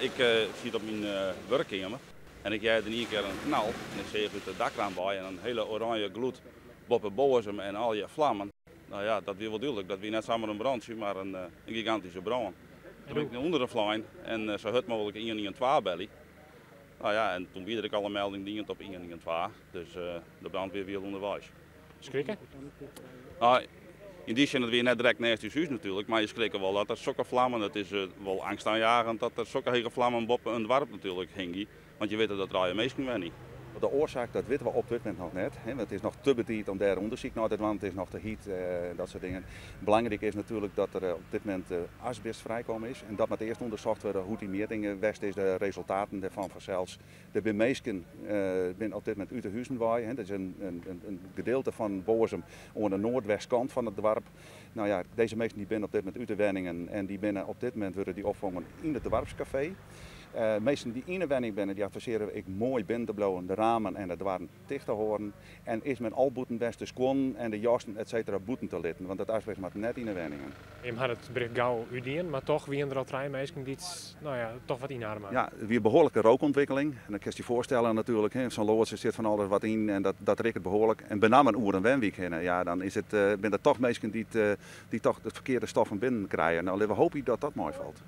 Ik zit op mijn werkkamer en ik jij er een keer een knal en ik zie uit de dakraam bij en een hele oranje gloed boven boven en al je vlammen. Nou ja, dat weer wel duidelijk. Dat weer net samen een brandje, maar een gigantische brand. Toen ben ik naar onderen vliegen en zo hut mogelijk 112 belly. Nou ja, en toen weer ik alle meldingen dienend op 112, dus de brandweer weer onderwijs. Schrikken? Nou, in die zin het weer net direct naast je huis natuurlijk, maar je schrikt wel dat er zulke vlammen, het is wel angstaanjagend dat er zulke hege vlammen boven een dorp natuurlijk hingen. Want je weet dat draaien meestal wel niet. De oorzaak dat weten we op dit moment nog net. Hè, want het is nog te betiid om daar onderzoek naar te doen. Het is nog te heat, dat soort dingen. Belangrijk is natuurlijk dat er op dit moment asbest vrijkomen is. En dat moet eerst onderzocht worden hoe die metingen west is, de resultaten daarvan vanzelfs. De bemeesken zijn op dit moment uit de huizenwaai. Dat is een gedeelte van Bozem aan de noordwestkant van het dorp. Nou ja, deze meesten die zijn op dit moment uit de wenningen en die binnen op dit moment worden die opvangen in het dorpscafé. Meesten die in de wenning binnen, die adviseren ik mooi binnen te blowen, de ramen en de dwaren dicht te horen. En is men al boeten best de squon en de jasten et cetera boeten te litten, want dat asbest moet net in de wenningen. Je had het bericht gauw uitdien, maar toch wie er al drie mensen die het, nou ja, toch wat inademen. Ja, weer behoorlijke rookontwikkeling. En dan kun je je voorstellen natuurlijk, zo'n loods zit van alles wat in en dat rikt behoorlijk. En met name een oer en wenweek ja, dan is het, ben er toch mensen die toch het verkeerde stof van binnen krijgen. Nou, we hopen dat dat mooi valt.